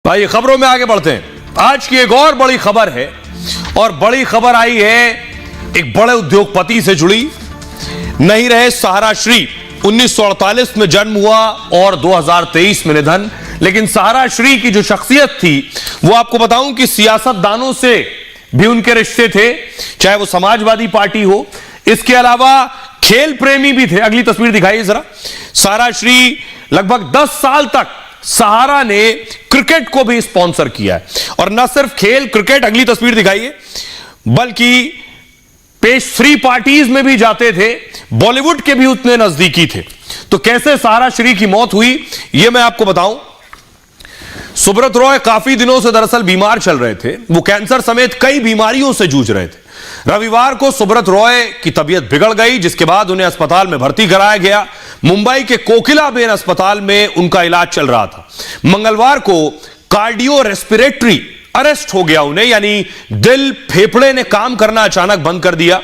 भाई खबरों में आगे बढ़ते हैं। आज की एक और बड़ी खबर है और बड़ी खबर आई है एक बड़े उद्योगपति से जुड़ी। नहीं रहे सहारा श्री, 1948 में जन्म हुआ और 2023 में निधन। लेकिन सहारा श्री की जो शख्सियत थी वो आपको बताऊं कि सियासतदानों से भी उनके रिश्ते थे, चाहे वो समाजवादी पार्टी हो, इसके अलावा खेल प्रेमी भी थे। अगली तस्वीर दिखाइए जरा। सहारा श्री लगभग 10 साल तक सहारा ने क्रिकेट को भी स्पॉन्सर किया है और न सिर्फ खेल क्रिकेट, अगली तस्वीर दिखाइए, बल्कि पेश 3 पार्टीज में भी जाते थे, बॉलीवुड के भी उतने नजदीकी थे। तो कैसे सहारा श्री की मौत हुई यह मैं आपको बताऊं। सुब्रत रॉय काफी दिनों से दरअसल बीमार चल रहे थे। वो कैंसर समेत कई बीमारियों से जूझ रहे थे। रविवार को सुब्रत रॉय की तबीयत बिगड़ गई, जिसके बाद उन्हें अस्पताल में भर्ती कराया गया। मुंबई के कोकिलाबेन अस्पताल में उनका इलाज चल रहा था। मंगलवार को कार्डियो रेस्पिरेटरी अरेस्ट हो गया उन्हें, यानी दिल फेफड़े ने काम करना अचानक बंद कर दिया।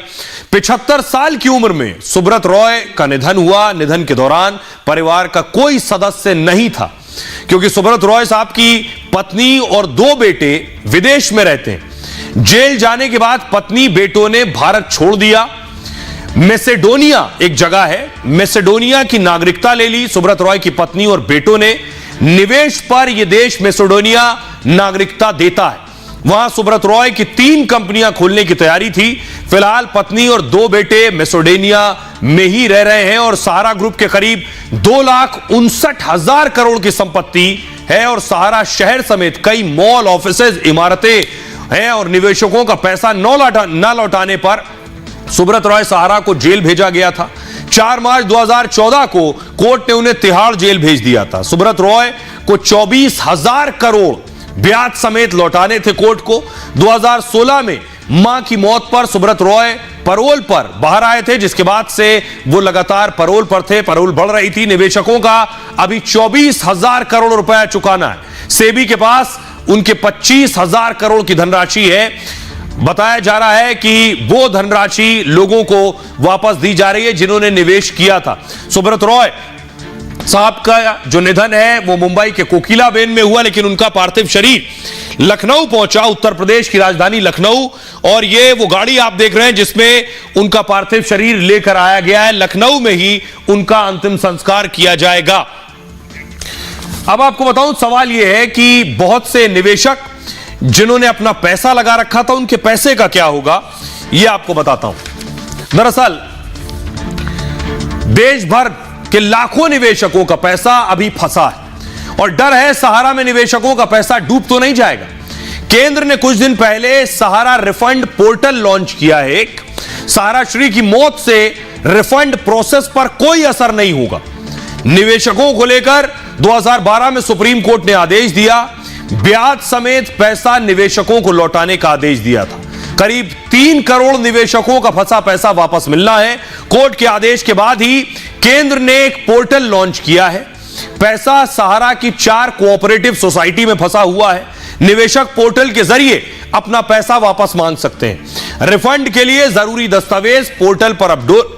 75 साल की उम्र में सुब्रत रॉय का निधन हुआ। निधन के दौरान परिवार का कोई सदस्य नहीं था, क्योंकि सुब्रत रॉय साहब की पत्नी और 2 बेटे विदेश में रहते हैं। जेल जाने के बाद पत्नी बेटों ने भारत छोड़ दिया। मैसेडोनिया एक जगह है, मैसेडोनिया की नागरिकता ले ली सुब्रत रॉय की पत्नी और बेटों ने। निवेश पर यह देश मैसेडोनिया नागरिकता देता है। वहां सुब्रत रॉय की 3 कंपनियां खोलने की तैयारी थी। फिलहाल पत्नी और 2 बेटे मैसेडोनिया में ही रह रहे हैं और सहारा ग्रुप के करीब 2,59,000 करोड़ की संपत्ति है और सहारा शहर समेत कई मॉल, ऑफिसेज, इमारतें हैं और निवेशकों का पैसा न लौटाने पर सुब्रत रॉय सहारा को जेल भेजा गया था। 4 मार्च 2014 को कोर्ट ने उन्हें तिहाड़ जेल भेज दिया था। सुब्रत रॉय को 24,000 करोड़ ब्याज समेत लौटाने थे कोर्ट को। 2016 में मां की मौत पर सुब्रत रॉय पैरोल पर बाहर आए थे, जिसके बाद से वो लगातार पैरोल पर थे। पैरोल बढ़ रही थी। निवेशकों का अभी 24,000 करोड़ रुपया चुकाना है। सेबी के पास उनके 25,000 करोड़ की धनराशि है। बताया जा रहा है कि वो धनराशि लोगों को वापस दी जा रही है जिन्होंने निवेश किया था। सुब्रत रॉय साहब का जो निधन है वो मुंबई के कोकिलाबेन में हुआ, लेकिन उनका पार्थिव शरीर लखनऊ पहुंचा, उत्तर प्रदेश की राजधानी लखनऊ। और ये वो गाड़ी आप देख रहे हैं जिसमें उनका पार्थिव शरीर लेकर आया गया है। लखनऊ में ही उनका अंतिम संस्कार किया जाएगा। अब आपको बताऊं, सवाल यह है कि बहुत से निवेशक जिन्होंने अपना पैसा लगा रखा था, उनके पैसे का क्या होगा, यह आपको बताता हूं। दरअसल देश भर के लाखों निवेशकों का पैसा अभी फंसा है और डर है सहारा में निवेशकों का पैसा डूब तो नहीं जाएगा। केंद्र ने कुछ दिन पहले सहारा रिफंड पोर्टल लॉन्च किया है। सहारा श्री की मौत से रिफंड प्रोसेस पर कोई असर नहीं होगा। निवेशकों को लेकर 2012 में सुप्रीम कोर्ट ने आदेश दिया, ब्याज समेत पैसा निवेशकों को लौटाने का आदेश दिया था। करीब 3 करोड़ निवेशकों का फंसा पैसा वापस मिलना है। कोर्ट के आदेश के बाद ही केंद्र ने एक पोर्टल लॉन्च किया है। पैसा सहारा की 4 कोऑपरेटिव सोसाइटी में फंसा हुआ है। निवेशक पोर्टल के जरिए अपना पैसा वापस मांग सकते हैं। रिफंड के लिए जरूरी दस्तावेज पोर्टल पर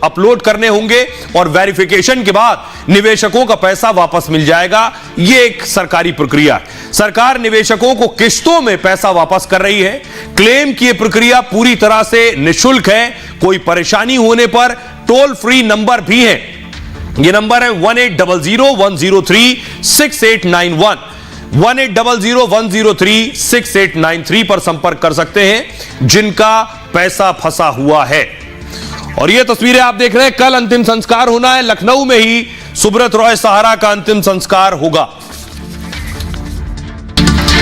अपलोड करने होंगे और वेरिफिकेशन के बाद निवेशकों का पैसा वापस मिल जाएगा। यह एक सरकारी प्रक्रिया है। सरकार निवेशकों को किस्तों में पैसा वापस कर रही है। क्लेम की यह प्रक्रिया पूरी तरह से निःशुल्क है। कोई परेशानी होने पर टोल फ्री नंबर भी है। यह नंबर है 1800-103-6891, 1800-103-6893 पर संपर्क कर सकते हैं जिनका पैसा फंसा हुआ है। और यह तस्वीरें आप देख रहे हैं, कल अंतिम संस्कार होना है। लखनऊ में ही सुब्रत रॉय सहारा का अंतिम संस्कार होगा।